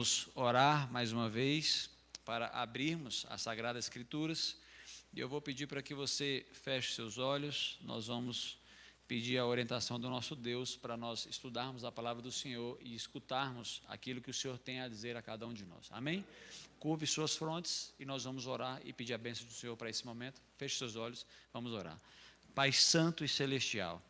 Vamos orar mais uma vez para abrirmos as Sagradas Escrituras. E eu vou pedir para que você feche seus olhos. Nós vamos pedir a orientação do nosso Deus para nós estudarmos a palavra do Senhor e escutarmos aquilo que o Senhor tem a dizer a cada um de nós. Amém? Curve suas frontes e nós vamos orar e pedir a bênção do Senhor para esse momento. Feche seus olhos, vamos orar. Pai Santo e Celestial,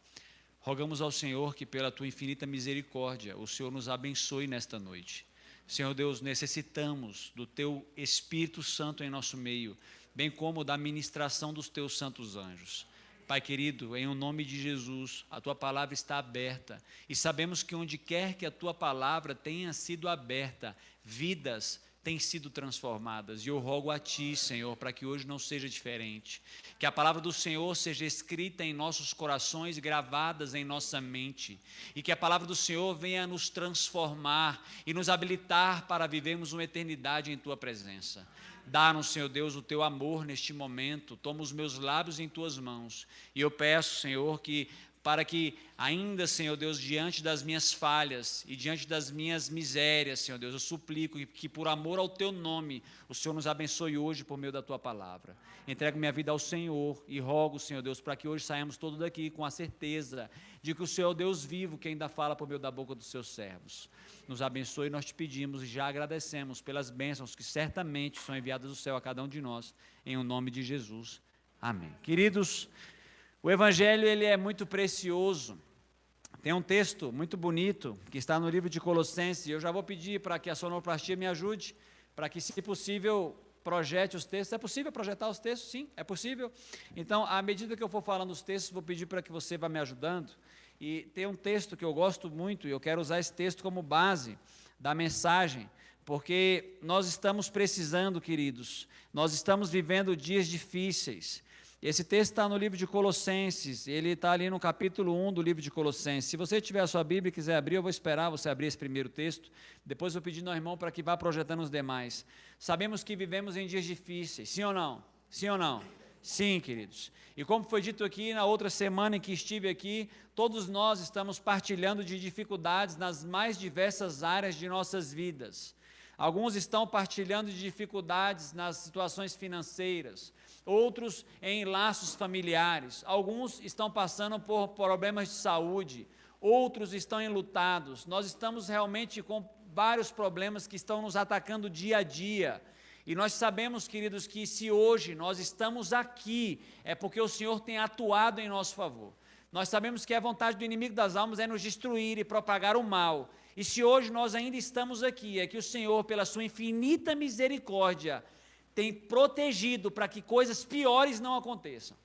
rogamos ao Senhor que pela Tua infinita misericórdia o Senhor nos abençoe nesta noite. Senhor Deus, necessitamos do Teu Espírito Santo em nosso meio, bem como da ministração dos Teus santos anjos. Pai querido, em o nome de Jesus, a Tua palavra está aberta e sabemos que onde quer que a Tua palavra tenha sido aberta, vidas têm sido transformadas, e eu rogo a Ti, Senhor, para que hoje não seja diferente, que a palavra do Senhor seja escrita em nossos corações, gravadas em nossa mente, e que a palavra do Senhor venha nos transformar e nos habilitar para vivermos uma eternidade em Tua presença. Dá-nos, Senhor Deus, o Teu amor neste momento, toma os meus lábios em Tuas mãos, e eu peço, Senhor, para que ainda, Senhor Deus, diante das minhas falhas e diante das minhas misérias, Senhor Deus, eu suplico que por amor ao Teu nome, o Senhor nos abençoe hoje por meio da Tua palavra. Entrego minha vida ao Senhor e rogo, Senhor Deus, para que hoje saímos todos daqui com a certeza de que o Senhor é o Deus vivo que ainda fala por meio da boca dos Seus servos. Nos abençoe, nós te pedimos e já agradecemos pelas bênçãos que certamente são enviadas do céu a cada um de nós, em o nome de Jesus. Amém. Queridos, o Evangelho ele é muito precioso. Tem um texto muito bonito que está no livro de Colossenses. Eu já vou pedir para que a sonoplastia me ajude, para que, se possível, projete os textos. É possível projetar os textos? Sim, é possível. Então, à medida que eu for falando os textos, vou pedir para que você vá me ajudando. E tem um texto que eu gosto muito, e eu quero usar esse texto como base da mensagem, porque nós estamos precisando, queridos, nós estamos vivendo dias difíceis. Esse texto está no livro de Colossenses, ele está ali no capítulo 1 do livro de Colossenses. Se você tiver a sua Bíblia e quiser abrir, eu vou esperar você abrir esse primeiro texto, depois eu vou pedir ao irmão para que vá projetando os demais. Sabemos que vivemos em dias difíceis, sim ou não? Sim ou não? Sim, queridos. E como foi dito aqui na outra semana em que estive aqui, todos nós estamos partilhando de dificuldades nas mais diversas áreas de nossas vidas. Alguns estão partilhando de dificuldades nas situações financeiras, outros em laços familiares, alguns estão passando por problemas de saúde, outros estão enlutados. Nós estamos realmente com vários problemas que estão nos atacando dia a dia. E nós sabemos, queridos, que se hoje nós estamos aqui, é porque o Senhor tem atuado em nosso favor. Nós sabemos que a vontade do inimigo das almas é nos destruir e propagar o mal. E se hoje nós ainda estamos aqui, é que o Senhor, pela sua infinita misericórdia, tem protegido para que coisas piores não aconteçam.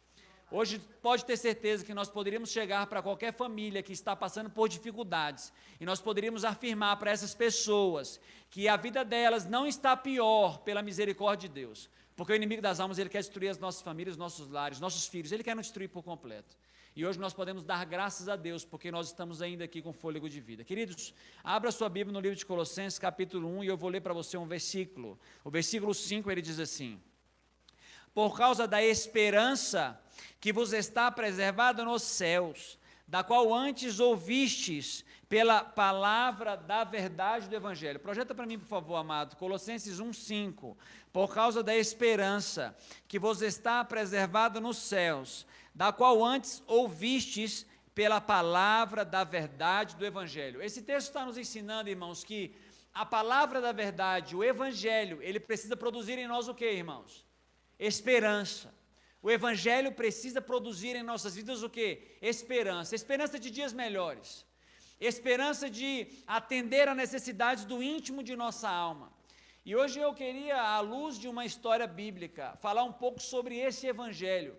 Hoje pode ter certeza que nós poderíamos chegar para qualquer família que está passando por dificuldades e nós poderíamos afirmar para essas pessoas que a vida delas não está pior pela misericórdia de Deus, porque o inimigo das almas ele quer destruir as nossas famílias, nossos lares, nossos filhos, ele quer nos destruir por completo. E hoje nós podemos dar graças a Deus, porque nós estamos ainda aqui com fôlego de vida. Queridos, abra sua Bíblia no livro de Colossenses, capítulo 1, e eu vou ler para você um versículo. O versículo 5, ele diz assim: por causa da esperança que vos está preservada nos céus, da qual antes ouvistes pela palavra da verdade do Evangelho. Projeta para mim, por favor, amado, Colossenses 1:5. Por causa da esperança que vos está preservada nos céus, da qual antes ouvistes pela palavra da verdade do Evangelho. Esse texto está nos ensinando, irmãos, que a palavra da verdade, o Evangelho, ele precisa produzir em nós o quê, irmãos? Esperança. O Evangelho precisa produzir em nossas vidas o quê? Esperança. Esperança de dias melhores. Esperança de atender às necessidades do íntimo de nossa alma. E hoje eu queria, à luz de uma história bíblica, falar um pouco sobre esse Evangelho.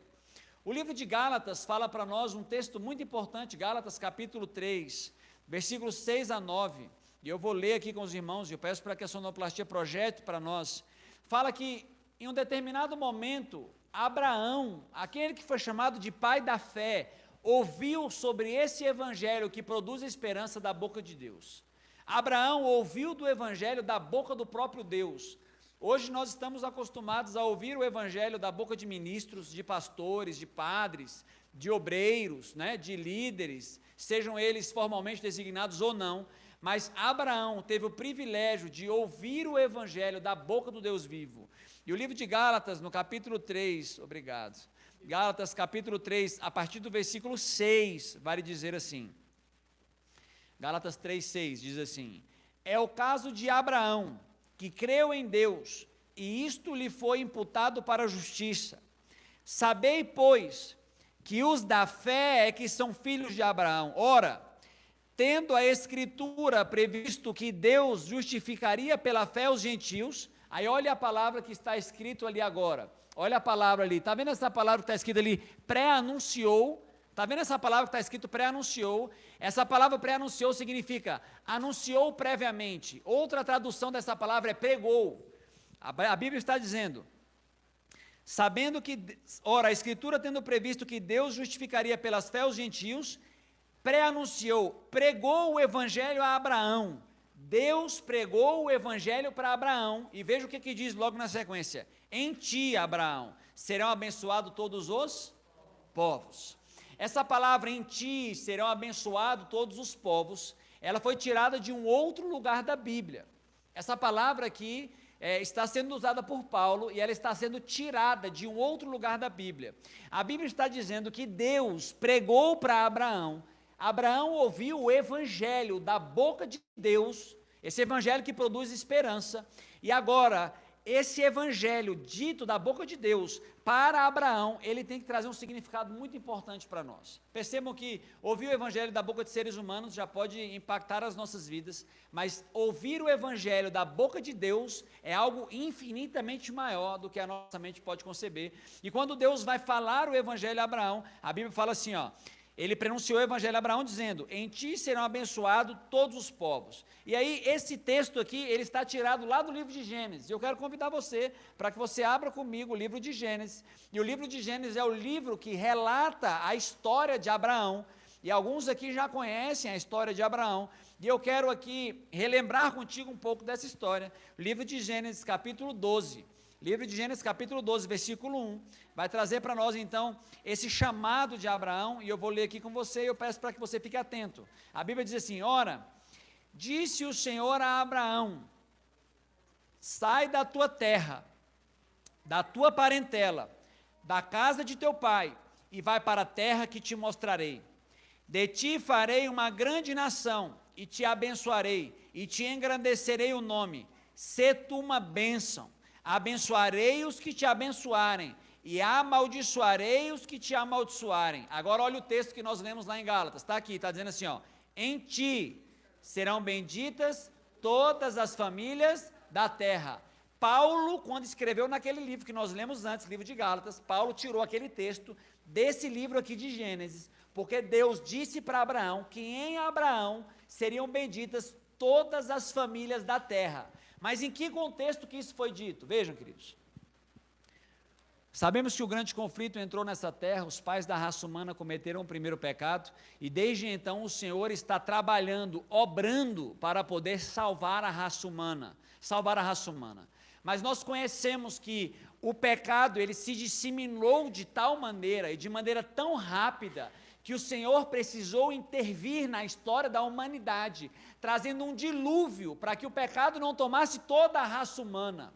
O livro de Gálatas fala para nós um texto muito importante, Gálatas capítulo 3, versículos 6 a 9. E eu vou ler aqui com os irmãos, e eu peço para que a sonoplastia projete para nós. Fala que em um determinado momento, Abraão, aquele que foi chamado de pai da fé, ouviu sobre esse Evangelho que produz esperança da boca de Deus. Abraão ouviu do Evangelho da boca do próprio Deus. Hoje nós estamos acostumados a ouvir o Evangelho da boca de ministros, de pastores, de padres, de obreiros, de líderes, sejam eles formalmente designados ou não, mas Abraão teve o privilégio de ouvir o evangelho da boca do Deus vivo. E o livro de Gálatas, no capítulo 3, obrigado, Gálatas capítulo 3, a partir do versículo 6, vai dizer assim, Gálatas 3:6 diz assim: é o caso de Abraão, que creu em Deus, e isto lhe foi imputado para a justiça. Sabei, pois, que os da fé é que são filhos de Abraão. Ora, tendo a Escritura previsto que Deus justificaria pela fé os gentios, aí olha a palavra que está escrito ali agora, olha a palavra ali, está vendo essa palavra que está escrita ali, pré-anunciou, está vendo essa palavra que está escrito pré-anunciou? Essa palavra pré-anunciou significa anunciou previamente. Outra tradução dessa palavra é pregou. A Bíblia está dizendo, sabendo que, ora, a Escritura tendo previsto que Deus justificaria pelas fé os gentios, pré-anunciou, pregou o evangelho a Abraão. Deus pregou o evangelho para Abraão, e veja o que diz logo na sequência: em ti, Abraão, serão abençoados todos os povos. Essa palavra em ti serão abençoados todos os povos, ela foi tirada de um outro lugar da Bíblia. Essa palavra aqui está sendo usada por Paulo e ela está sendo tirada de um outro lugar da Bíblia. A Bíblia está dizendo que Deus pregou para Abraão, Abraão ouviu o evangelho da boca de Deus, esse evangelho que produz esperança, e agora esse evangelho dito da boca de Deus para Abraão, ele tem que trazer um significado muito importante para nós. Percebam que ouvir o evangelho da boca de seres humanos já pode impactar as nossas vidas, mas ouvir o evangelho da boca de Deus é algo infinitamente maior do que a nossa mente pode conceber. E quando Deus vai falar o evangelho a Abraão, a Bíblia fala assim, ele pronunciou o evangelho a Abraão dizendo, em ti serão abençoados todos os povos. E aí esse texto aqui, ele está tirado lá do livro de Gênesis. Eu quero convidar você para que você abra comigo o livro de Gênesis. E o livro de Gênesis é o livro que relata a história de Abraão. E alguns aqui já conhecem a história de Abraão. E eu quero aqui relembrar contigo um pouco dessa história. Livro de Gênesis, capítulo 12. Livro de Gênesis, capítulo 12, versículo 1, vai trazer para nós, então, esse chamado de Abraão, e eu vou ler aqui com você, e eu peço para que você fique atento. A Bíblia diz assim, ora, disse o Senhor a Abraão, sai da tua terra, da tua parentela, da casa de teu pai, e vai para a terra que te mostrarei. De ti farei uma grande nação, e te abençoarei, e te engrandecerei o nome, sê tu uma bênção. Abençoarei os que te abençoarem, e amaldiçoarei os que te amaldiçoarem. Agora olha o texto que nós lemos lá em Gálatas, está aqui, está dizendo assim, em ti serão benditas todas as famílias da terra. Paulo, quando escreveu naquele livro que nós lemos antes, livro de Gálatas, Paulo tirou aquele texto desse livro aqui de Gênesis, porque Deus disse para Abraão que em Abraão seriam benditas todas as famílias da terra. Mas em que contexto que isso foi dito? Vejam, queridos. Sabemos que o grande conflito entrou nessa terra, os pais da raça humana cometeram o primeiro pecado, e desde então o Senhor está trabalhando, obrando para poder salvar a raça humana, Mas nós conhecemos que o pecado, ele se disseminou de tal maneira, e de maneira tão rápida, que o Senhor precisou intervir na história da humanidade, trazendo um dilúvio para que o pecado não tomasse toda a raça humana.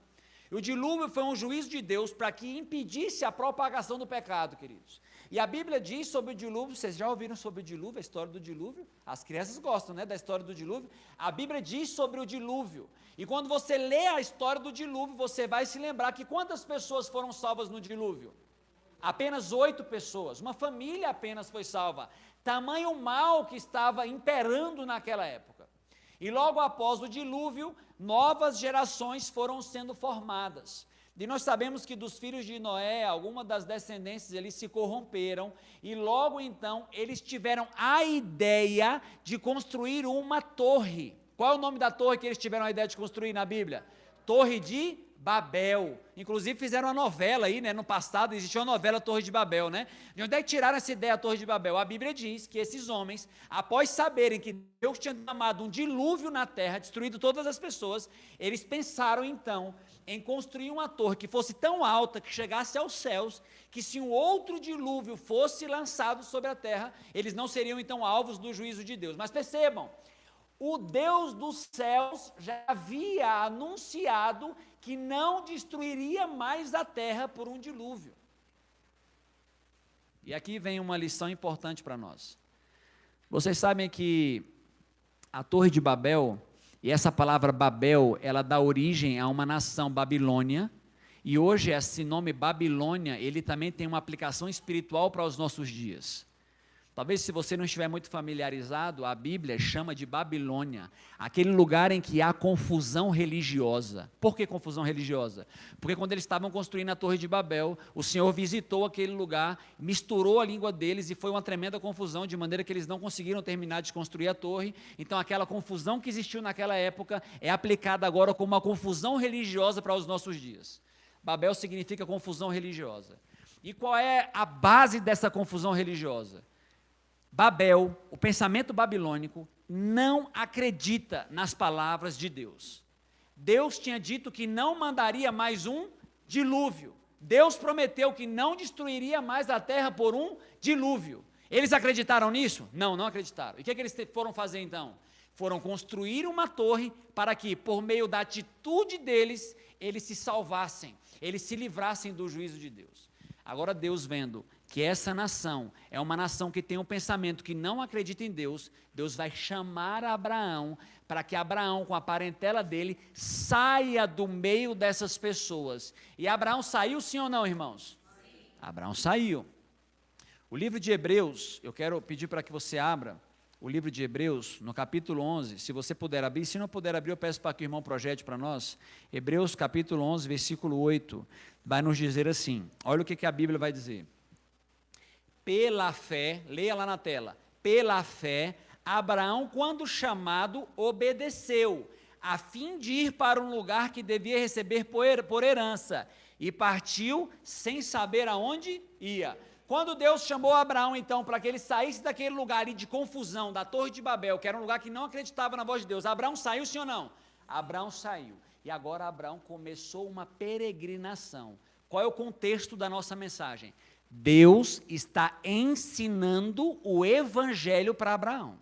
E o dilúvio foi um juízo de Deus para que impedisse a propagação do pecado, queridos. E a Bíblia diz sobre o dilúvio, vocês já ouviram sobre o dilúvio, a história do dilúvio? As crianças gostam, da história do dilúvio. A Bíblia diz sobre o dilúvio. E quando você lê a história do dilúvio, você vai se lembrar que quantas pessoas foram salvas no dilúvio? Apenas 8 pessoas, uma família apenas foi salva, tamanho mal que estava imperando naquela época. E logo após o dilúvio, novas gerações foram sendo formadas. E nós sabemos que dos filhos de Noé, algumas das descendências eles se corromperam, e logo então eles tiveram a ideia de construir uma torre. Qual é o nome da torre que eles tiveram a ideia de construir na Bíblia? Torre de Babel. Inclusive fizeram uma novela aí, no passado existia uma novela Torre de Babel, De onde é que tiraram essa ideia, Torre de Babel? A Bíblia diz que esses homens, após saberem que Deus tinha derramado um dilúvio na terra, destruído todas as pessoas, eles pensaram então em construir uma torre que fosse tão alta, que chegasse aos céus, que se um outro dilúvio fosse lançado sobre a terra, eles não seriam então alvos do juízo de Deus. Mas percebam, o Deus dos céus já havia anunciado que não destruiria mais a terra por um dilúvio. E aqui vem uma lição importante para nós. Vocês sabem que a Torre de Babel, e essa palavra Babel, ela dá origem a uma nação Babilônia, e hoje esse nome Babilônia, ele também tem uma aplicação espiritual para os nossos dias. Talvez se você não estiver muito familiarizado, a Bíblia chama de Babilônia, aquele lugar em que há confusão religiosa. Por que confusão religiosa? Porque quando eles estavam construindo a Torre de Babel, o Senhor visitou aquele lugar, misturou a língua deles e foi uma tremenda confusão, de maneira que eles não conseguiram terminar de construir a torre. Então aquela confusão que existiu naquela época é aplicada agora como uma confusão religiosa para os nossos dias. Babel significa confusão religiosa. E qual é a base dessa confusão religiosa? Babel, o pensamento babilônico, não acredita nas palavras de Deus. Deus tinha dito que não mandaria mais um dilúvio. Deus prometeu que não destruiria mais a terra por um dilúvio. Eles acreditaram nisso? Não, não acreditaram. E o que eles foram fazer então? Foram construir uma torre para que, por meio da atitude deles, eles se salvassem, eles se livrassem do juízo de Deus. Agora Deus, vendo que essa nação é uma nação que tem um pensamento que não acredita em Deus, Deus vai chamar Abraão para que Abraão, com a parentela dele, saia do meio dessas pessoas. E Abraão saiu, sim ou não, irmãos? Sim. Abraão saiu. O livro de Hebreus, eu quero pedir para que você abra o livro de Hebreus, no capítulo 11, se você puder abrir, se não puder abrir, eu peço para que o irmão projete para nós. Hebreus capítulo 11, versículo 8, vai nos dizer assim, olha o que a Bíblia vai dizer. Pela fé, leia lá na tela, pela fé, Abraão, quando chamado, obedeceu, a fim de ir para um lugar que devia receber por herança, e partiu sem saber aonde ia. Quando Deus chamou Abraão, então, para que ele saísse daquele lugar ali de confusão, da Torre de Babel, que era um lugar que não acreditava na voz de Deus, Abraão saiu, sim ou não? Abraão saiu, e agora Abraão começou uma peregrinação. Qual é o contexto da nossa mensagem? Deus está ensinando o evangelho para Abraão.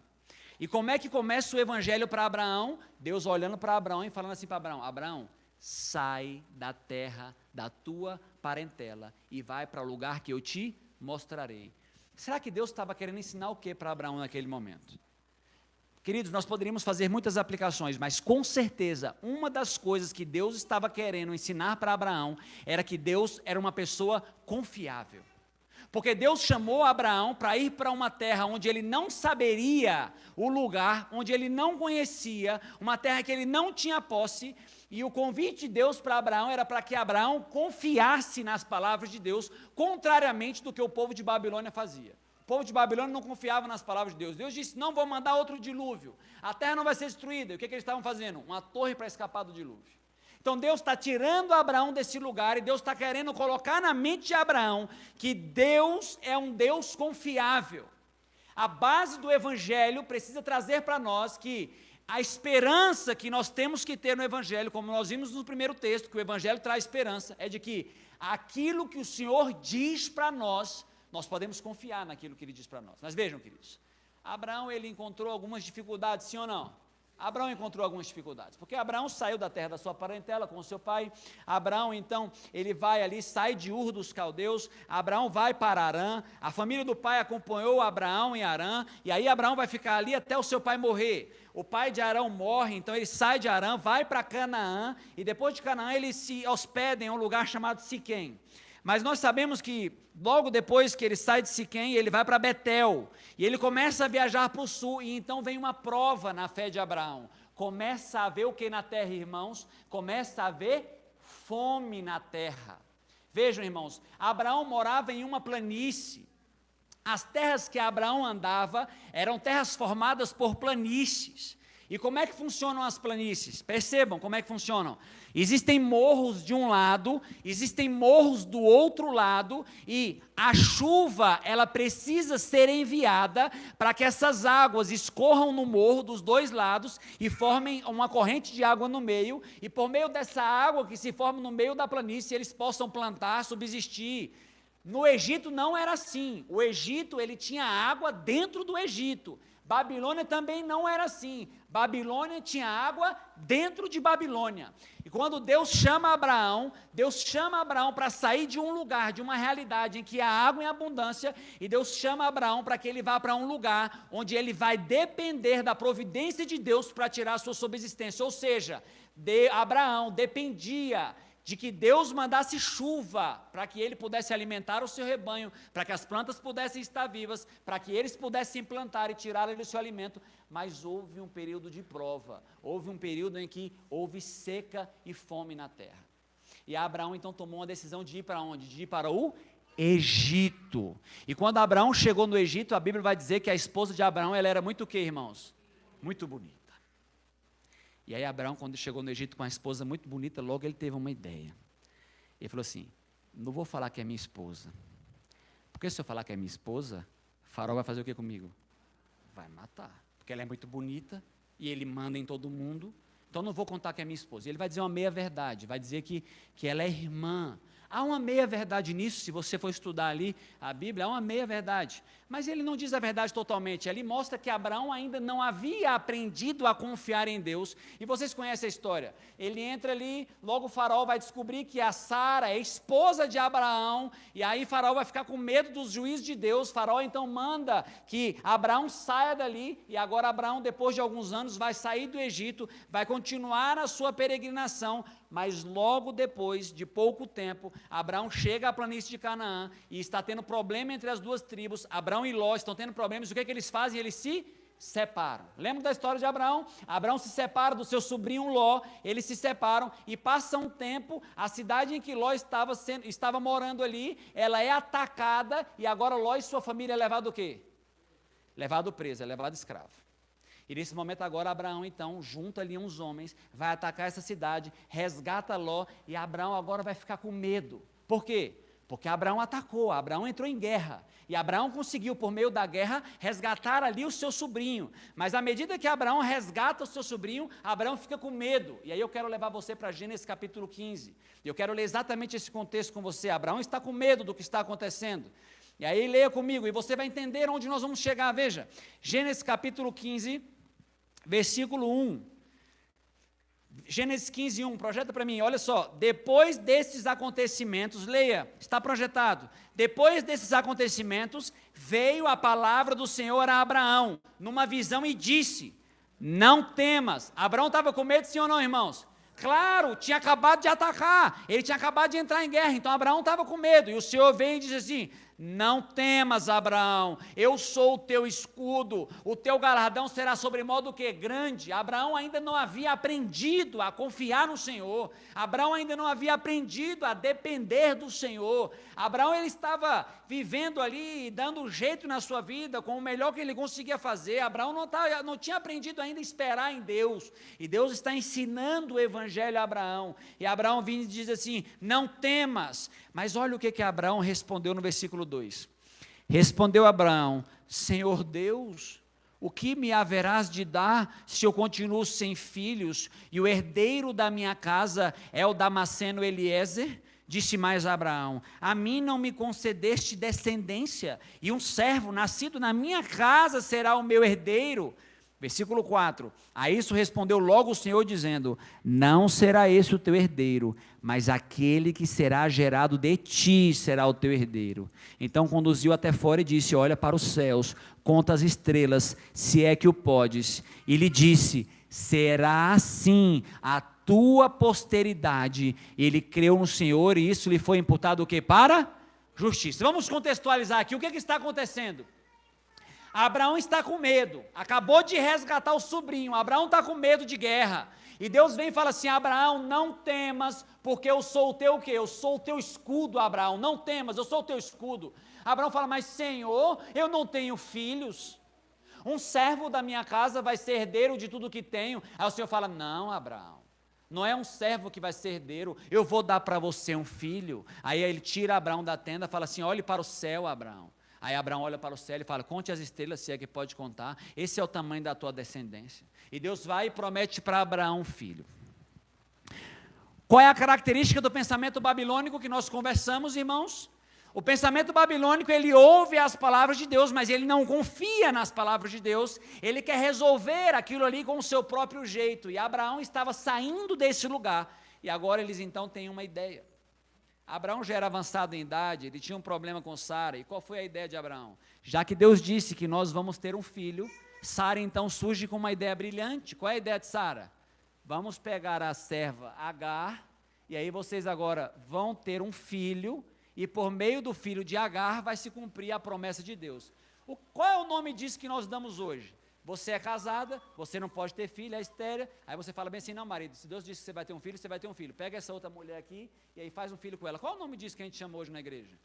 E como é que começa o evangelho para Abraão? Deus olhando para Abraão e falando assim para Abraão, Abraão, sai da terra da tua parentela e vai para o lugar que eu te mostrarei. Será que Deus estava querendo ensinar o que para Abraão naquele momento? Queridos, nós poderíamos fazer muitas aplicações, mas com certeza, uma das coisas que Deus estava querendo ensinar para Abraão, era que Deus era uma pessoa confiável. Porque Deus chamou Abraão para ir para uma terra onde ele não saberia o lugar, onde ele não conhecia, uma terra que ele não tinha posse, e o convite de Deus para Abraão era para que Abraão confiasse nas palavras de Deus, contrariamente do que o povo de Babilônia fazia. O povo de Babilônia não confiava nas palavras de Deus. Deus disse, não vou mandar outro dilúvio, a terra não vai ser destruída. E o que eles estavam fazendo? Uma torre para escapar do dilúvio. Então Deus está tirando Abraão desse lugar, e Deus está querendo colocar na mente de Abraão, que Deus é um Deus confiável. A base do evangelho precisa trazer para nós que a esperança que nós temos que ter no evangelho, como nós vimos no primeiro texto, que o evangelho traz esperança, é de que aquilo que o Senhor diz para nós, nós podemos confiar naquilo que Ele diz para nós. Mas vejam, queridos, Abraão, ele encontrou algumas dificuldades, sim ou não? Abraão encontrou algumas dificuldades, porque Abraão saiu da terra da sua parentela com o seu pai. Abraão, então, ele vai ali, sai de Ur dos caldeus, Abraão vai para Harã, a família do pai acompanhou Abraão em Harã, e aí Abraão vai ficar ali até o seu pai morrer. O pai de Arão morre, então ele sai de Harã, vai para Canaã, e depois de Canaã ele se hospeda em um lugar chamado Siquém. Mas nós sabemos que logo depois que ele sai de Siquém, ele vai para Betel, e ele começa a viajar para o sul, e então vem uma prova na fé de Abraão. Começa a haver o que na terra, irmãos? Começa a haver fome na terra. Vejam, irmãos, Abraão morava em uma planície. As terras que Abraão andava eram terras formadas por planícies. E como é que funcionam as planícies? Percebam como é que funcionam. Existem morros de um lado, existem morros do outro lado, e a chuva, ela precisa ser enviada para que essas águas escorram no morro dos dois lados e formem uma corrente de água no meio, e por meio dessa água que se forma no meio da planície, eles possam plantar, subsistir. No Egito não era assim. O Egito, ele tinha água dentro do Egito. Babilônia também não era assim. Babilônia tinha água dentro de Babilônia. E quando Deus chama Abraão para sair de um lugar, de uma realidade em que há água em abundância, e Deus chama Abraão para que ele vá para um lugar onde ele vai depender da providência de Deus para tirar a sua subsistência. Ou seja, Abraão dependia de que Deus mandasse chuva para que ele pudesse alimentar o seu rebanho, para que as plantas pudessem estar vivas, para que eles pudessem plantar e tirar ali o seu alimento. Mas houve um período de prova, houve um período em que houve seca e fome na terra. E Abraão então tomou uma decisão de ir para onde? De ir para o Egito. E quando Abraão chegou no Egito, a Bíblia vai dizer que a esposa de Abraão, ela era muito o quê, irmãos? Muito bonita. E aí Abraão, quando chegou no Egito com uma esposa muito bonita, logo ele teve uma ideia. Ele falou assim, não vou falar que é minha esposa, porque se eu falar que é minha esposa, Faraó vai fazer o que comigo? Vai matar, porque ela é muito bonita, e ele manda em todo mundo, então não vou contar que é minha esposa. E ele vai dizer uma meia-verdade, vai dizer que ela é irmã. Há uma meia-verdade nisso, se você for estudar ali a Bíblia, há uma meia-verdade. Mas ele não diz a verdade totalmente, ele mostra que Abraão ainda não havia aprendido a confiar em Deus. E vocês conhecem a história. Ele entra ali, logo o Faraó vai descobrir que a Sara é esposa de Abraão, e aí Faraó vai ficar com medo dos juízos de Deus. Faraó então manda que Abraão saia dali, e agora Abraão, depois de alguns anos, vai sair do Egito, vai continuar a sua peregrinação, mas logo depois de pouco tempo, Abraão chega à planície de Canaã e está tendo problema entre as duas tribos. Abraão e Ló estão tendo problemas. O que eles fazem? Eles se separam. Lembra da história de Abraão? Abraão se separa do seu sobrinho Ló, eles se separam e passa um tempo, a cidade em que Ló estava morando ali, ela é atacada e agora Ló e sua família é levado o quê? Levado preso, é levado escravo. E nesse momento agora Abraão então junta ali uns homens, vai atacar essa cidade, resgata Ló, e Abraão agora vai ficar com medo. Por quê? Porque Abraão atacou, Abraão entrou em guerra, e Abraão conseguiu por meio da guerra resgatar ali o seu sobrinho, mas à medida que Abraão resgata o seu sobrinho, Abraão fica com medo. E aí eu quero levar você para Gênesis capítulo 15, eu quero ler exatamente esse contexto com você. Abraão está com medo do que está acontecendo, e aí leia comigo, e você vai entender onde nós vamos chegar. Veja, Gênesis capítulo 15, versículo 1, Gênesis 15, 1, projeta para mim, olha só, depois desses acontecimentos, leia, está projetado, depois desses acontecimentos, veio a palavra do Senhor a Abraão, numa visão e disse, não temas. Abraão estava com medo, sim ou não, irmãos? Claro, tinha acabado de atacar, ele tinha acabado de entrar em guerra, então Abraão estava com medo, e o Senhor veio e disse assim, não temas, Abraão, eu sou o teu escudo, o teu galardão será sobremodo que grande. Abraão ainda não havia aprendido a confiar no Senhor, Abraão ainda não havia aprendido a depender do Senhor. Abraão, ele estava vivendo ali, dando um jeito na sua vida, com o melhor que ele conseguia fazer. Abraão não tinha aprendido ainda a esperar em Deus, e Deus está ensinando o evangelho a Abraão, e Abraão vem e diz assim, não temas. Mas olha o que Abraão respondeu no versículo 2. Respondeu Abraão, Senhor Deus, o que me haverás de dar se eu continuo sem filhos, e o herdeiro da minha casa é o Damasceno Eliezer? Disse mais Abraão, a mim não me concedeste descendência, e um servo nascido na minha casa será o meu herdeiro. Versículo 4, a isso respondeu logo o Senhor dizendo, não será esse o teu herdeiro, mas aquele que será gerado de ti será o teu herdeiro. Então conduziu até fora e disse, olha para os céus, conta as estrelas, se é que o podes. E lhe disse, será assim a tua posteridade. Ele creu no Senhor e isso lhe foi imputado o quê? Para justiça. Vamos contextualizar aqui, o que está acontecendo? Abraão está com medo, acabou de resgatar o sobrinho, Abraão está com medo de guerra, e Deus vem e fala assim, Abraão, não temas, porque eu sou o teu o quê? Eu sou o teu escudo, Abraão, não temas, eu sou o teu escudo. Abraão fala, mas Senhor, eu não tenho filhos, um servo da minha casa vai ser herdeiro de tudo que tenho. Aí o Senhor fala, não, Abraão, não é um servo que vai ser herdeiro, eu vou dar para você um filho. Aí ele tira Abraão da tenda e fala assim, olhe para o céu, Abraão. Aí Abraão olha para o céu e fala, conte as estrelas, se é que pode contar, esse é o tamanho da tua descendência. E Deus vai e promete para Abraão um filho. Qual é a característica do pensamento babilônico que nós conversamos, irmãos? O pensamento babilônico, ele ouve as palavras de Deus, mas ele não confia nas palavras de Deus, ele quer resolver aquilo ali com o seu próprio jeito, e Abraão estava saindo desse lugar, e agora eles então têm uma ideia. Abraão já era avançado em idade, ele tinha um problema com Sara, e qual foi a ideia de Abraão? Já que Deus disse que nós vamos ter um filho, Sara então surge com uma ideia brilhante. Qual é a ideia de Sara? Vamos pegar a serva Agar, e aí vocês agora vão ter um filho, e por meio do filho de Agar vai se cumprir a promessa de Deus. Qual é o nome disso que nós damos hoje? Você é casada, você não pode ter filho, é estéril, aí você fala bem assim, não marido, se Deus disse que você vai ter um filho, você vai ter um filho. Pega essa outra mulher aqui, e aí faz um filho com ela. Qual é o nome disso que a gente chama hoje na igreja?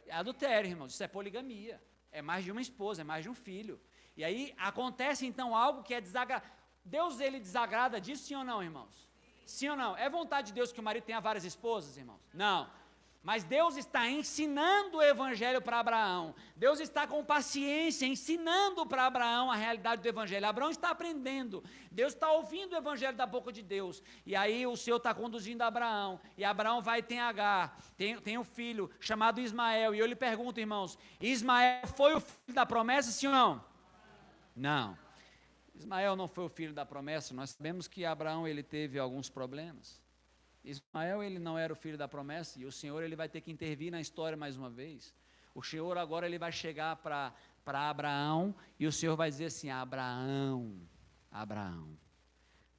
É adultério, irmãos, isso é poligamia. É mais de uma esposa, é mais de um filho. E aí acontece então algo que é desagradável. Deus, ele desagrada disso, sim ou não, irmãos? Sim ou não? É vontade de Deus que o marido tenha várias esposas, irmãos? Não. Mas Deus está ensinando o evangelho para Abraão. Deus está com paciência ensinando para Abraão a realidade do evangelho. Abraão está aprendendo. Deus está ouvindo o evangelho da boca de Deus. E aí o Senhor está conduzindo Abraão. E Abraão vai e tem Agar. Tem um filho chamado Ismael. E eu lhe pergunto, irmãos, Ismael foi o filho da promessa, sim ou não? Não. Ismael não foi o filho da promessa. Nós sabemos que Abraão ele teve alguns problemas. Ismael, ele não era o filho da promessa, e o Senhor, ele vai ter que intervir na história mais uma vez. O Senhor agora, ele vai chegar para Abraão, e o Senhor vai dizer assim, Abraão,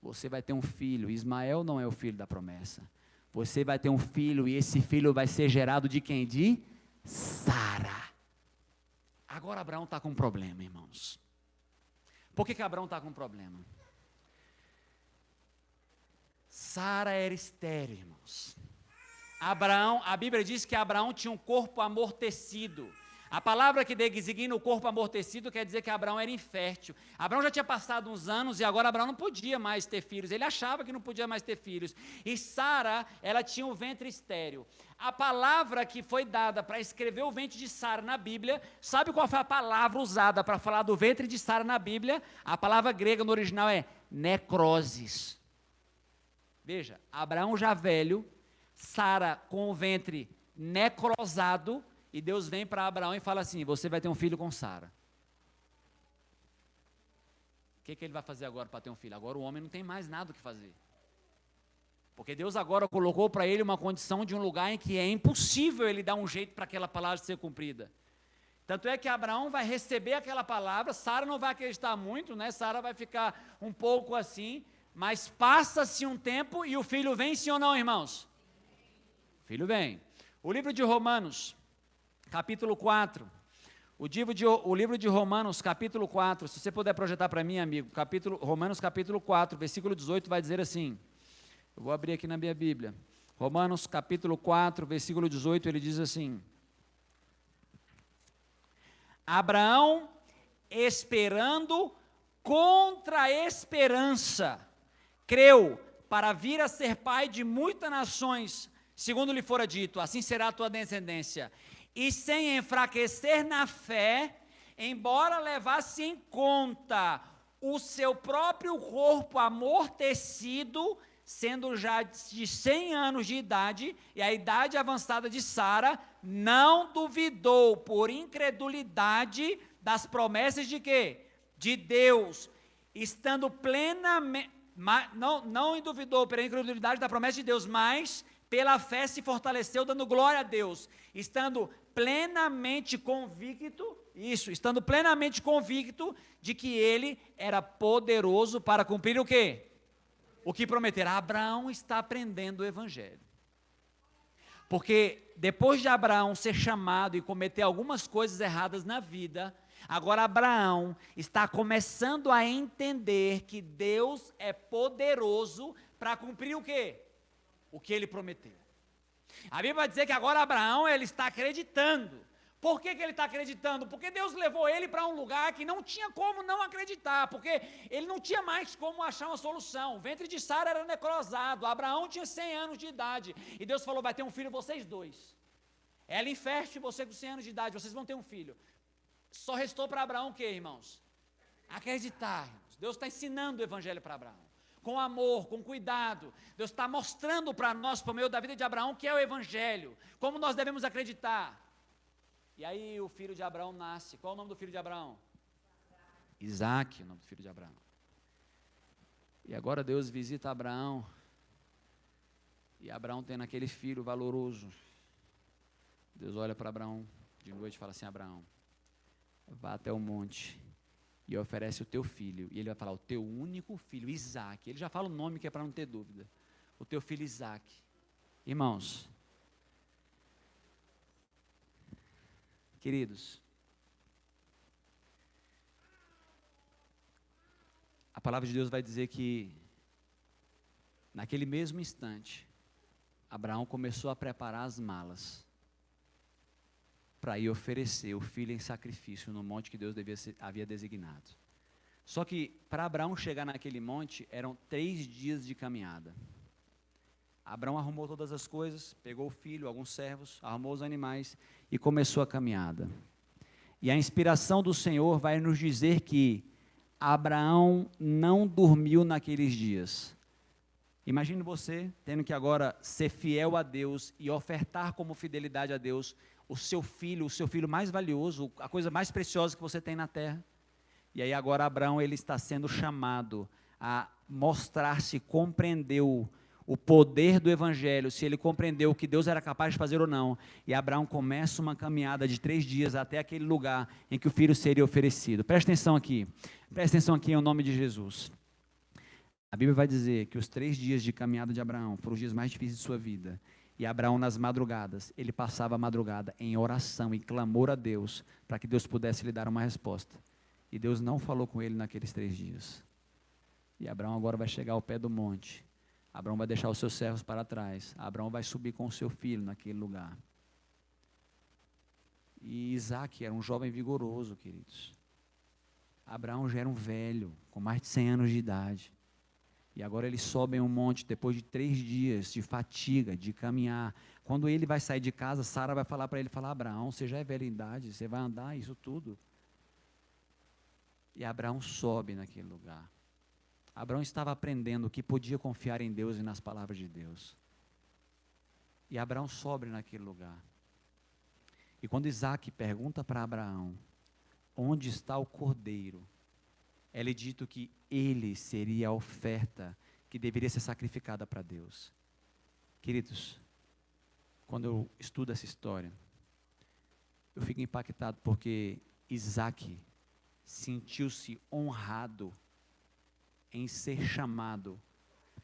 você vai ter um filho. Ismael não é o filho da promessa. Você vai ter um filho, e esse filho vai ser gerado de quem? De Sara. Agora Abraão está com um problema, irmãos. Por que Abraão está com um problema? Sara era estéril, irmãos. Abraão, a Bíblia diz que Abraão tinha um corpo amortecido. A palavra que designa o corpo amortecido quer dizer que Abraão era infértil. Abraão já tinha passado uns anos e agora Abraão não podia mais ter filhos. Ele achava que não podia mais ter filhos. E Sara, ela tinha o ventre estéril. A palavra que foi dada para escrever o ventre de Sara na Bíblia, sabe qual foi a palavra usada para falar do ventre de Sara na Bíblia? A palavra grega no original é necrosis. Veja, Abraão já velho, Sara com o ventre necrosado, e Deus vem para Abraão e fala assim, você vai ter um filho com Sara. O que ele vai fazer agora para ter um filho? Agora o homem não tem mais nada o que fazer. Porque Deus agora colocou para ele uma condição de um lugar em que é impossível ele dar um jeito para aquela palavra ser cumprida. Tanto é que Abraão vai receber aquela palavra, Sara não vai acreditar muito, né? Sara vai ficar um pouco assim, mas passa-se um tempo e o filho vem, sim ou não, irmãos? O filho vem. O livro de Romanos, capítulo 4. O livro de Romanos, capítulo 4. Se você puder projetar para mim, amigo. Romanos, capítulo 4, versículo 18, vai dizer assim. Eu vou abrir aqui na minha Bíblia. Romanos, capítulo 4, versículo 18, ele diz assim. Abraão, esperando contra a esperança, creu para vir a ser pai de muitas nações, segundo lhe fora dito, assim será a tua descendência. E sem enfraquecer na fé, embora levasse em conta o seu próprio corpo amortecido, sendo já de 100 anos de idade, e a idade avançada de Sara, não duvidou por incredulidade das promessas de quê? De Deus, estando plenamente... Não duvidou pela incredulidade da promessa de Deus, mas pela fé se fortaleceu, dando glória a Deus, estando plenamente convicto, estando plenamente convicto de que ele era poderoso para cumprir o quê? O que prometer. Abraão está aprendendo o evangelho. Porque depois de Abraão ser chamado e cometer algumas coisas erradas na vida, agora Abraão está começando a entender que Deus é poderoso para cumprir o quê? O que ele prometeu. A Bíblia vai dizer que agora Abraão, ele está acreditando. Por que ele está acreditando? Porque Deus levou ele para um lugar que não tinha como não acreditar, porque ele não tinha mais como achar uma solução. O ventre de Sara era necrosado, Abraão tinha 100 anos de idade, e Deus falou, vai ter um filho vocês dois. Ela infértil, você com 100 anos de idade, vocês vão ter um filho. Só restou para Abraão o quê, irmãos? Acreditar, irmãos. Deus está ensinando o evangelho para Abraão. Com amor, com cuidado. Deus está mostrando para nós, por meio da vida de Abraão, que é o evangelho. Como nós devemos acreditar. E aí o filho de Abraão nasce. Qual é o nome do filho de Abraão? Isaac, o nome do filho de Abraão. E agora Deus visita Abraão. E Abraão tendo aquele filho valoroso. Deus olha para Abraão de noite e fala assim: Abraão, vá até o monte e oferece o teu filho. E ele vai falar: o teu único filho, Isaac. Ele já fala o nome que é para não ter dúvida. O teu filho Isaac. Irmãos, queridos, a palavra de Deus vai dizer que naquele mesmo instante, Abraão começou a preparar as malas para ir oferecer o filho em sacrifício no monte que Deus havia designado. Só que para Abraão chegar naquele monte, eram 3 dias de caminhada. Abraão arrumou todas as coisas, pegou o filho, alguns servos, arrumou os animais e começou a caminhada. E a inspiração do Senhor vai nos dizer que Abraão não dormiu naqueles dias. Imagine você tendo que agora ser fiel a Deus e ofertar como fidelidade a Deus o seu filho mais valioso, a coisa mais preciosa que você tem na terra. E aí agora Abraão, ele está sendo chamado a mostrar se compreendeu o poder do evangelho, se ele compreendeu o que Deus era capaz de fazer ou não. E Abraão começa uma caminhada de 3 dias até aquele lugar em que o filho seria oferecido. Presta atenção aqui em nome de Jesus. A Bíblia vai dizer que os 3 dias de caminhada de Abraão foram os dias mais difíceis de sua vida. E Abraão, nas madrugadas, ele passava a madrugada em oração e clamor a Deus, para que Deus pudesse lhe dar uma resposta. E Deus não falou com ele naqueles 3 dias. E Abraão agora vai chegar ao pé do monte. Abraão vai deixar os seus servos para trás. Abraão vai subir com o seu filho naquele lugar. E Isaac era um jovem vigoroso, queridos. Abraão já era um velho, com mais de 100 anos de idade. E agora eles sobem um monte, depois de 3 dias de fatiga, de caminhar. Quando ele vai sair de casa, Sara vai falar para ele, Abraão, você já é velho em idade, você vai andar isso tudo. E Abraão sobe naquele lugar. Abraão estava aprendendo que podia confiar em Deus e nas palavras de Deus. E Abraão sobe naquele lugar. E quando Isaac pergunta para Abraão, onde está o cordeiro? É-lhe dito que ele seria a oferta que deveria ser sacrificada para Deus. Queridos, quando eu estudo essa história, eu fico impactado porque Isaac sentiu-se honrado em ser chamado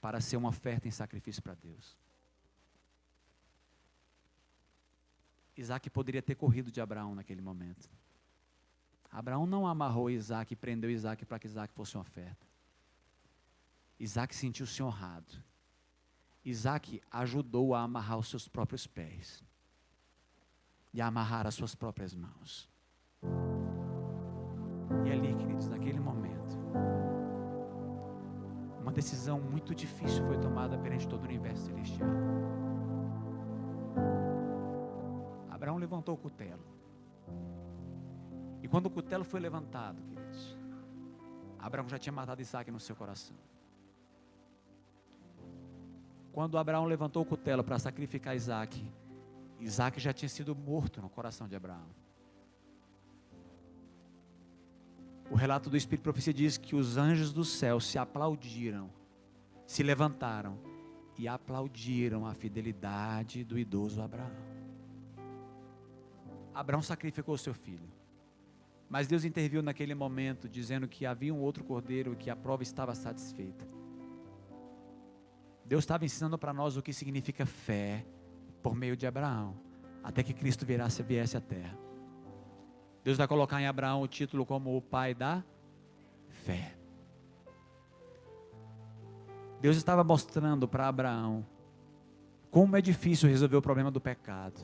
para ser uma oferta em sacrifício para Deus. Isaac poderia ter corrido de Abraão naquele momento. Abraão não amarrou Isaac e prendeu Isaac para que Isaac fosse uma oferta. Isaac sentiu-se honrado. Isaac ajudou a amarrar os seus próprios pés e a amarrar as suas próprias mãos. E ali, queridos, naquele momento, uma decisão muito difícil foi tomada perante todo o universo celestial. Abraão levantou o cutelo. E quando o cutelo foi levantado, queridos, Abraão já tinha matado Isaac no seu coração. Quando Abraão levantou o cutelo para sacrificar Isaac, Isaac já tinha sido morto no coração de Abraão. O relato do Espírito de Profecia diz que os anjos do céu se aplaudiram, se levantaram e aplaudiram a fidelidade do idoso Abraão. Abraão sacrificou seu filho, mas Deus interviu naquele momento, dizendo que havia um outro cordeiro e que a prova estava satisfeita. Deus estava ensinando para nós o que significa fé por meio de Abraão, até que Cristo viesse à terra. Deus vai colocar em Abraão o título como o pai da fé. Deus estava mostrando para Abraão como é difícil resolver o problema do pecado.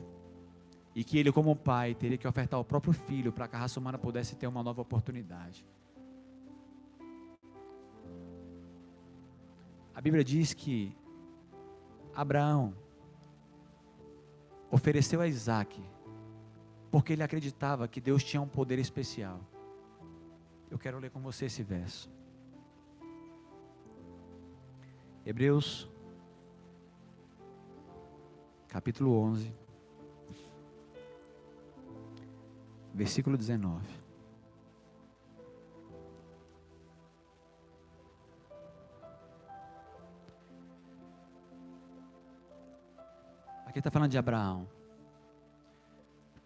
E que ele, como pai, teria que ofertar o próprio filho para que a raça humana pudesse ter uma nova oportunidade. A Bíblia diz que Abraão ofereceu a Isaac porque ele acreditava que Deus tinha um poder especial. Eu quero ler com você esse verso. Hebreus, capítulo 11, versículo 19. Aqui está falando de Abraão.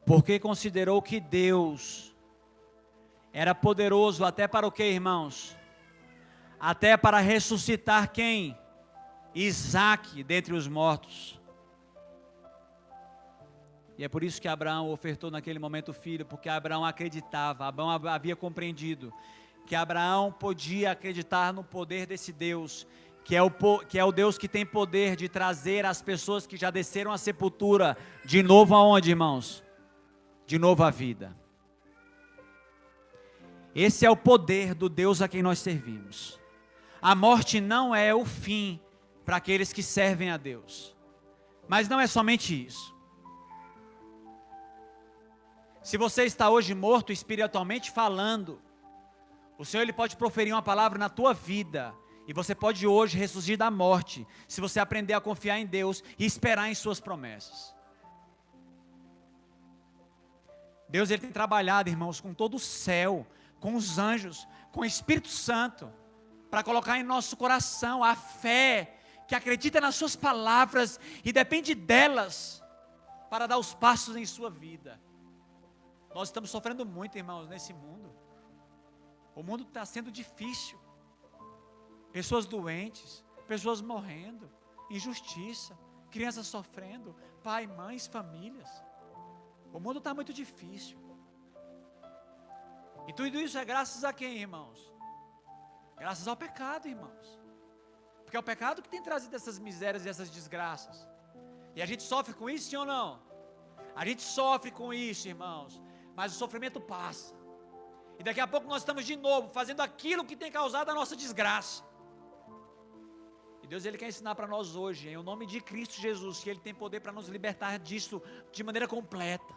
Porque considerou que Deus era poderoso até para o quê, irmãos? Até para ressuscitar quem? Isaac dentre os mortos. E é por isso que Abraão ofertou naquele momento o filho, porque Abraão acreditava, Abraão havia compreendido que Abraão podia acreditar no poder desse Deus, que é o Deus que tem poder de trazer as pessoas que já desceram à sepultura, de novo aonde, irmãos? De novo à vida. Esse é o poder do Deus a quem nós servimos. A morte não é o fim para aqueles que servem a Deus. Mas não é somente isso. Se você está hoje morto espiritualmente falando, o Senhor ele pode proferir uma palavra na tua vida, e você pode hoje ressurgir da morte, se você aprender a confiar em Deus e esperar em suas promessas. Deus ele tem trabalhado, irmãos, com todo o céu, com os anjos, com o Espírito Santo, para colocar em nosso coração a fé, que acredita nas suas palavras e depende delas, para dar os passos em sua vida. Nós estamos sofrendo muito, irmãos, nesse mundo. O mundo está sendo difícil. Pessoas doentes, pessoas morrendo, injustiça, crianças sofrendo, pai, mães, famílias. O mundo está muito difícil. E tudo isso é graças a quem, irmãos? Graças ao pecado, irmãos. Porque é o pecado que tem trazido essas misérias e essas desgraças. E a gente sofre com isso, sim ou não? A gente sofre com isso, irmãos. Mas o sofrimento passa. E daqui a pouco nós estamos de novo fazendo aquilo que tem causado a nossa desgraça. E Deus ele quer ensinar para nós hoje, em nome de Cristo Jesus, que Ele tem poder para nos libertar disso de maneira completa.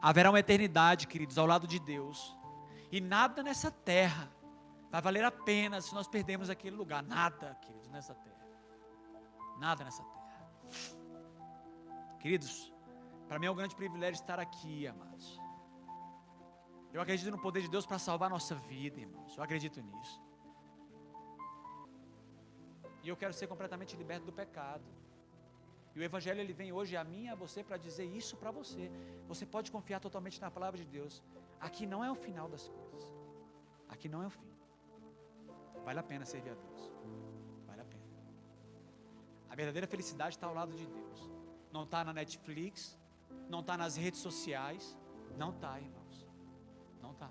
Haverá uma eternidade, queridos, ao lado de Deus. E nada nessa terra vai valer a pena se nós perdermos aquele lugar. Nada, queridos, nessa terra. Nada nessa terra. Queridos, para mim é um grande privilégio estar aqui, amados. Eu acredito no poder de Deus para salvar a nossa vida, irmãos. Eu acredito nisso. E eu quero ser completamente liberto do pecado. E o Evangelho ele vem hoje a mim e a você para dizer isso para você. Você pode confiar totalmente na palavra de Deus. Aqui não é o final das coisas. Aqui não é o fim. Vale a pena servir a Deus. Vale a pena. A verdadeira felicidade está ao lado de Deus. Não está na Netflix. Não está nas redes sociais. Não está, irmãos. Não está.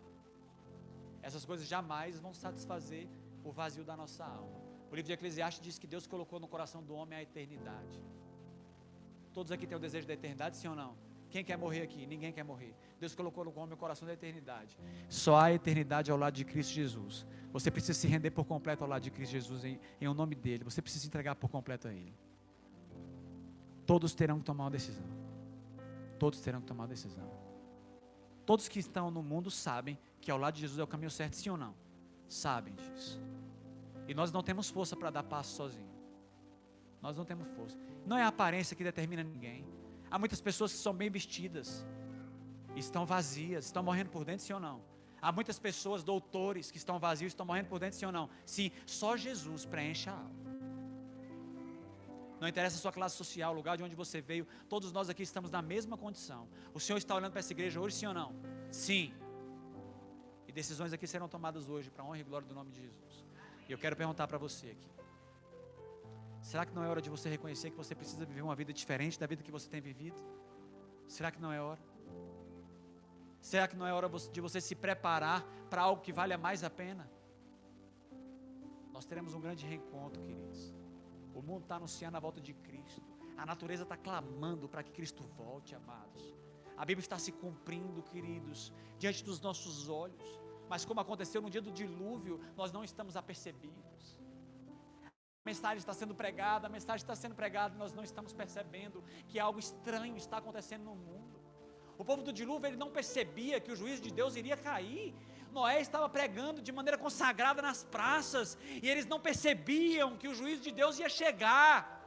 Essas coisas jamais vão satisfazer o vazio da nossa alma. O livro de Eclesiastes diz que Deus colocou no coração do homem a eternidade. Todos aqui têm o desejo da eternidade, sim ou não? Quem quer morrer aqui? Ninguém quer morrer. Deus colocou no homem o coração da eternidade. Só há eternidade ao lado de Cristo Jesus. Você precisa se render por completo ao lado de Cristo Jesus em o nome dEle. Você precisa se entregar por completo a Ele. Todos terão que tomar uma decisão. Todos terão que tomar uma decisão. Todos que estão no mundo sabem que ao lado de Jesus é o caminho certo, sim ou não? Sabem disso. E nós não temos força para dar passo sozinho. Nós não temos força. Não é a aparência que determina ninguém. Há muitas pessoas que são bem vestidas, estão vazias, estão morrendo por dentro, sim ou não? Há muitas pessoas, doutores, que estão vazios, estão morrendo por dentro, sim ou não? Sim, só Jesus preenche a alma. Não interessa a sua classe social, o lugar de onde você veio, todos nós aqui estamos na mesma condição. O Senhor está olhando para essa igreja hoje, sim ou não? Sim. E decisões aqui serão tomadas hoje, para a honra e glória do nome de Jesus. E eu quero perguntar para você aqui. Será que não é hora de você reconhecer que você precisa viver uma vida diferente da vida que você tem vivido? Será que não é hora? Será que não é hora de você se preparar para algo que valha mais a pena? Nós teremos um grande reencontro, queridos. O mundo está anunciando a volta de Cristo. A natureza está clamando para que Cristo volte, amados. A Bíblia está se cumprindo, queridos, diante dos nossos olhos. Mas como aconteceu no dia do dilúvio, nós não estamos apercebidos. A mensagem está sendo pregada, nós não estamos percebendo que algo estranho está acontecendo no mundo. O povo do dilúvio, ele não percebia que o juízo de Deus iria cair. Noé estava pregando de maneira consagrada nas praças, e eles não percebiam que o juízo de Deus ia chegar.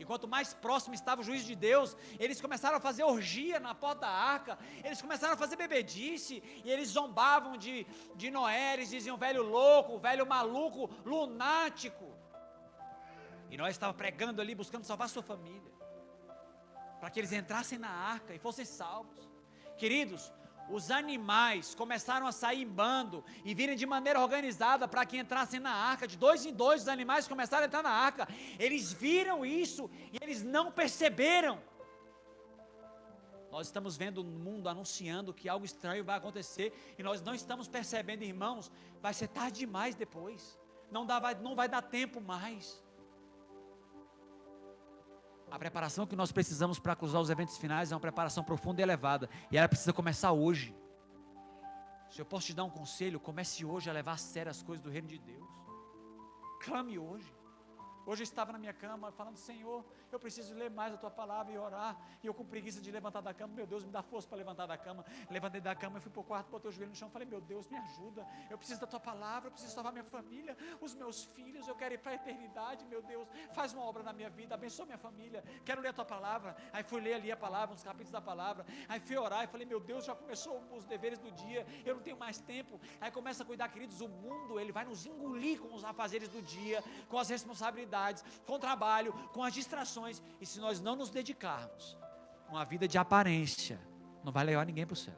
E quanto mais próximo estava o juízo de Deus, eles começaram a fazer orgia na porta da arca, eles começaram a fazer bebedice, e eles zombavam de Noé, eles diziam velho louco, velho maluco, lunático. E Noé estava pregando ali, buscando salvar sua família, para que eles entrassem na arca e fossem salvos. Queridos, os animais começaram a sair em bando e virem de maneira organizada para que entrassem na arca. De dois em dois os animais começaram a entrar na arca. Eles viram isso e eles não perceberam. Nós estamos vendo o mundo anunciando que algo estranho vai acontecer e nós não estamos percebendo, irmãos. Vai ser tarde demais depois. Não vai dar tempo mais. A preparação que nós precisamos para cruzar os eventos finais é uma preparação profunda e elevada. E ela precisa começar hoje. Se eu posso te dar um conselho, comece hoje a levar a sério as coisas do reino de Deus. Clame hoje. Hoje eu estava na minha cama falando, Senhor, eu preciso ler mais a Tua palavra e orar. E eu com preguiça de levantar da cama, meu Deus, me dá força para levantar da cama. Levantei da cama, eu fui para o quarto, botei o joelho no chão, falei, meu Deus, me ajuda. Eu preciso da Tua palavra, eu preciso salvar minha família, os meus filhos, eu quero ir para a eternidade, meu Deus. Faz uma obra na minha vida, abençoa minha família, quero ler a Tua palavra. Aí fui ler ali a palavra, uns capítulos da palavra. Aí fui orar e falei, meu Deus, já começou os deveres do dia, eu não tenho mais tempo. Aí começa a cuidar, queridos, o mundo, ele vai nos engolir com os afazeres do dia, com as responsabilidades, com o trabalho, com as distrações. E se nós não nos dedicarmos, uma vida de aparência não vai levar ninguém para o céu.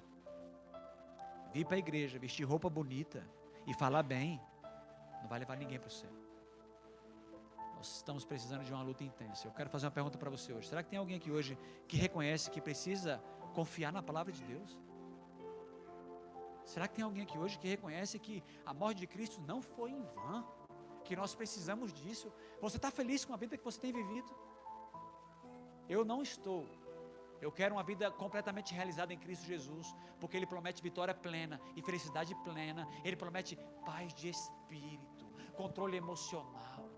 Vir para a igreja, vestir roupa bonita e falar bem, não vai levar ninguém para o céu. Nós estamos precisando de uma luta intensa. Eu quero fazer uma pergunta para você hoje. Será que tem alguém aqui hoje que reconhece que precisa confiar na palavra de Deus? Será que tem alguém aqui hoje que reconhece que a morte de Cristo não foi em vão? Que nós precisamos disso? Você está feliz com a vida que você tem vivido? Eu não estou. Eu quero uma vida completamente realizada em Cristo Jesus, porque Ele promete vitória plena e felicidade plena. Ele promete paz de espírito, controle emocional.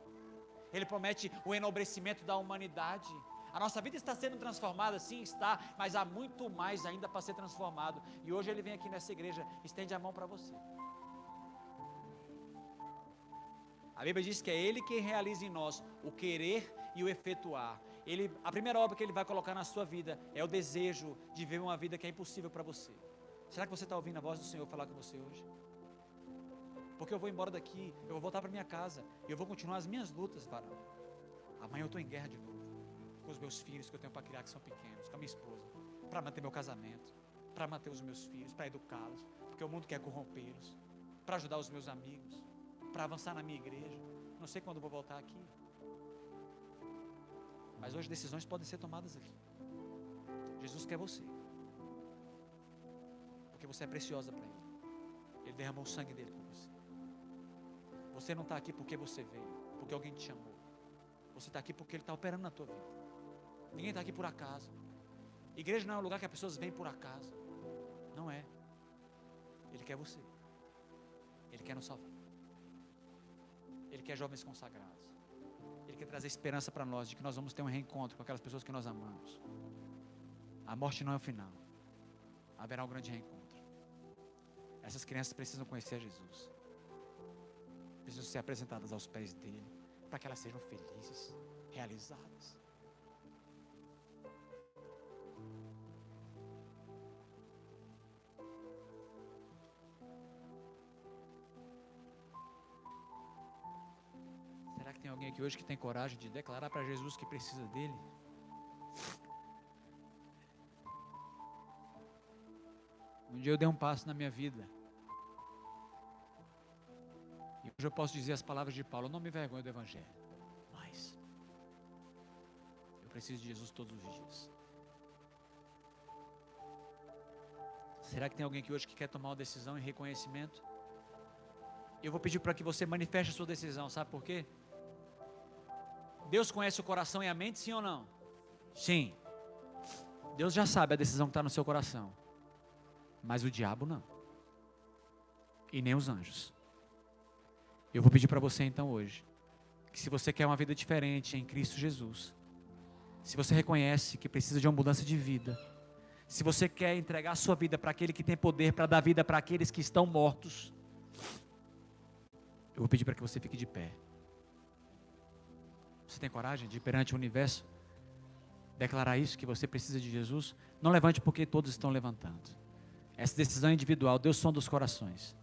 Ele promete o enobrecimento da humanidade. A nossa vida está sendo transformada, sim, está, mas há muito mais ainda para ser transformado. E hoje Ele vem aqui nessa igreja, estende a mão para você. A Bíblia diz que é Ele quem realiza em nós o querer e o efetuar. A primeira obra que Ele vai colocar na sua vida é o desejo de viver uma vida que é impossível para você. Será que você está ouvindo a voz do Senhor falar com você hoje? Porque eu vou embora daqui, eu vou voltar para minha casa, e eu vou continuar as minhas lutas, varão. Amanhã eu estou em guerra de novo, com os meus filhos que eu tenho para criar, que são pequenos, com a minha esposa, para manter meu casamento, para manter os meus filhos, para educá-los, porque o mundo quer corrompê-los, para ajudar os meus amigos, para avançar na minha igreja. Não sei quando eu vou voltar aqui, mas hoje decisões podem ser tomadas aqui. Jesus quer você, porque você é preciosa para Ele. Ele derramou o sangue dele por você. Você não está aqui porque você veio, porque alguém te chamou. Você está aqui porque Ele está operando na tua vida. Ninguém está aqui por acaso. Igreja não é um lugar que as pessoas vêm por acaso. Não é. Ele quer você. Ele quer nos salvar. Ele quer jovens consagrados. Ele quer trazer esperança para nós de que nós vamos ter um reencontro com aquelas pessoas que nós amamos. A morte não é o final. Haverá um grande reencontro. Essas crianças precisam conhecer Jesus. Precisam ser apresentadas aos pés dele, para que elas sejam felizes, realizadas. Será que tem alguém aqui hoje que tem coragem de declarar para Jesus que precisa dele? Um dia eu dei um passo na minha vida. E hoje eu posso dizer as palavras de Paulo: eu não me envergonho do Evangelho, mas eu preciso de Jesus todos os dias. Será que tem alguém aqui hoje que quer tomar uma decisão em reconhecimento? Eu vou pedir para que você manifeste a sua decisão, sabe por quê? Deus conhece o coração e a mente, sim ou não? Sim. Deus já sabe a decisão que está no seu coração, mas o diabo não, e nem os anjos. Eu vou pedir para você então hoje, que se você quer uma vida diferente em Cristo Jesus, se você reconhece que precisa de uma mudança de vida, se você quer entregar a sua vida para aquele que tem poder para dar vida para aqueles que estão mortos, eu vou pedir para que você fique de pé. Você tem coragem de ir perante o universo declarar isso, que você precisa de Jesus, não levante porque todos estão levantando. Essa decisão é individual, Deus sonda os corações.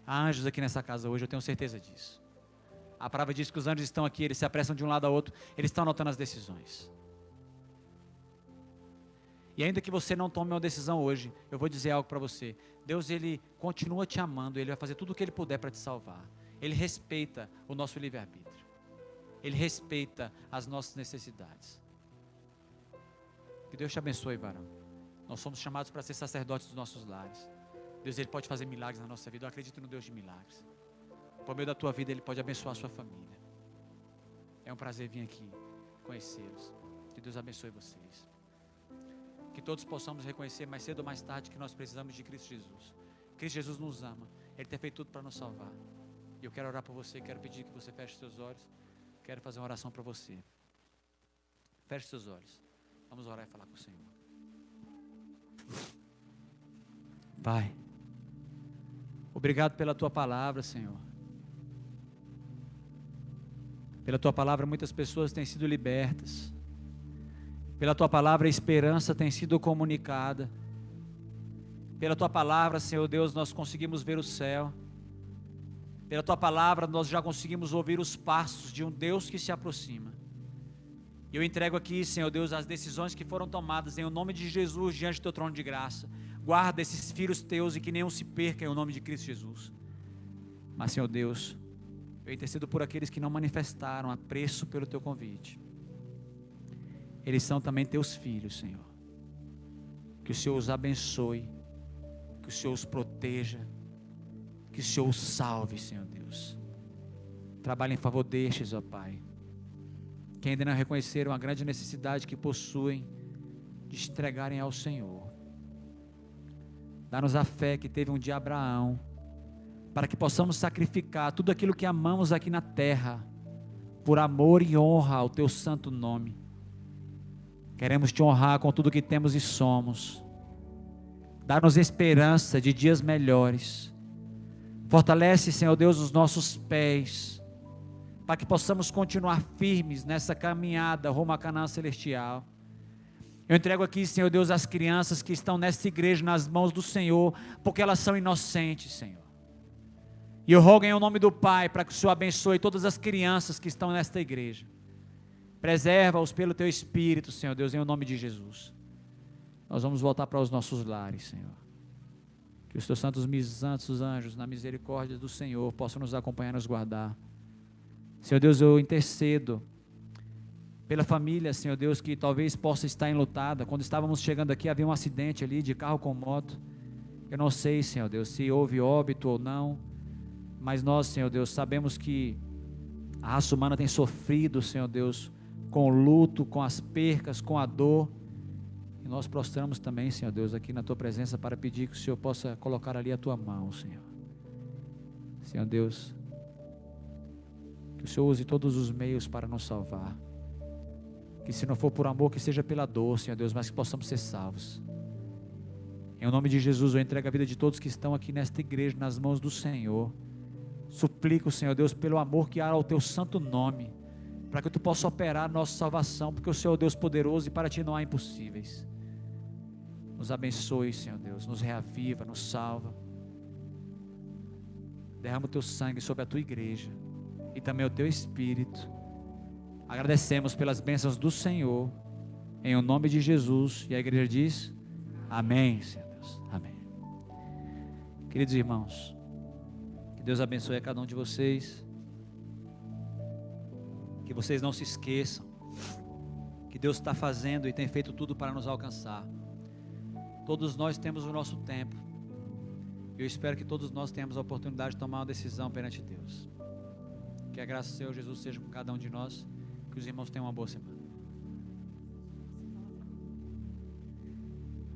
Há anjos aqui nessa casa hoje, eu tenho certeza disso. A palavra diz que os anjos estão aqui, eles se apressam de um lado ao outro, eles estão anotando as decisões. E ainda que você não tome uma decisão hoje, eu vou dizer algo para você. Deus, Ele continua te amando, Ele vai fazer tudo o que Ele puder para te salvar. Ele respeita o nosso livre-arbítrio. Ele respeita as nossas necessidades. Que Deus te abençoe, varão. Nós somos chamados para ser sacerdotes dos nossos lares. Deus, Ele pode fazer milagres na nossa vida. Eu acredito no Deus de milagres. Por meio da tua vida, Ele pode abençoar a sua família. É um prazer vir aqui conhecê-los. Que Deus abençoe vocês. Que todos possamos reconhecer mais cedo ou mais tarde que nós precisamos de Cristo Jesus. Cristo Jesus nos ama. Ele tem feito tudo para nos salvar. E eu quero orar por você, quero pedir que você feche seus olhos. Quero fazer uma oração para você. Feche seus olhos. Vamos orar e falar com o Senhor. Pai, obrigado pela tua palavra, Senhor. Pela tua palavra muitas pessoas têm sido libertas. Pela tua palavra a esperança tem sido comunicada. Pela tua palavra, Senhor Deus, nós conseguimos ver o céu. Pela tua palavra nós já conseguimos ouvir os passos de um Deus que se aproxima. Eu entrego aqui, Senhor Deus, as decisões que foram tomadas em nome de Jesus diante do teu trono de graça. Guarda esses filhos teus e que nenhum se perca em nome de Cristo Jesus. Mas, Senhor Deus, eu intercedo por aqueles que não manifestaram apreço pelo teu convite. Eles são também teus filhos, Senhor. Que o Senhor os abençoe, que o Senhor os proteja, que o Senhor os salve, Senhor Deus. Trabalhe em favor destes, ó Pai, que ainda não reconheceram a grande necessidade que possuem de se entregarem ao Senhor. Dá-nos a fé que teve um dia Abraão, para que possamos sacrificar tudo aquilo que amamos aqui na terra, por amor e honra ao teu santo nome. Queremos te honrar com tudo que temos e somos. Dá-nos esperança de dias melhores. Fortalece, Senhor Deus, os nossos pés, para que possamos continuar firmes nessa caminhada rumo à Canaã celestial. Eu entrego aqui, Senhor Deus, as crianças que estão nessa igreja nas mãos do Senhor, porque elas são inocentes, Senhor. E eu rogo em nome do Pai, para que o Senhor abençoe todas as crianças que estão nesta igreja. Preserva-os pelo teu Espírito, Senhor Deus, em nome de Jesus. Nós vamos voltar para os nossos lares, Senhor. Que os teus santos anjos, na misericórdia do Senhor, possam nos acompanhar e nos guardar. Senhor Deus, eu intercedo pela família, Senhor Deus, que talvez possa estar enlutada. Quando estávamos chegando aqui, havia um acidente ali de carro com moto. Eu não sei, Senhor Deus, se houve óbito ou não, mas nós, Senhor Deus, sabemos que a raça humana tem sofrido, Senhor Deus, com o luto, com as percas, com a dor. E nós prostramos também, Senhor Deus, aqui na tua presença para pedir que o Senhor possa colocar ali a tua mão, Senhor. Senhor Deus, que o Senhor use todos os meios para nos salvar. Que se não for por amor, que seja pela dor, Senhor Deus, mas que possamos ser salvos. Em nome de Jesus, eu entrego a vida de todos que estão aqui nesta igreja nas mãos do Senhor. Suplico, Senhor Deus, pelo amor que há ao teu santo nome, para que tu possa operar a nossa salvação, porque o Senhor é o Deus poderoso e para ti não há impossíveis. Nos abençoe, Senhor Deus, nos reaviva, nos salva. Derrama o teu sangue sobre a tua igreja e também o teu Espírito. Agradecemos pelas bênçãos do Senhor, em o nome de Jesus. E a igreja diz: amém, Senhor Deus, amém. Queridos irmãos, que Deus abençoe a cada um de vocês. Que vocês não se esqueçam que Deus está fazendo e tem feito tudo para nos alcançar. Todos nós temos o nosso tempo. Eu espero que todos nós tenhamos a oportunidade de tomar uma decisão perante Deus. Que a graça do Senhor Jesus seja com cada um de nós. Que os irmãos tenham uma boa semana.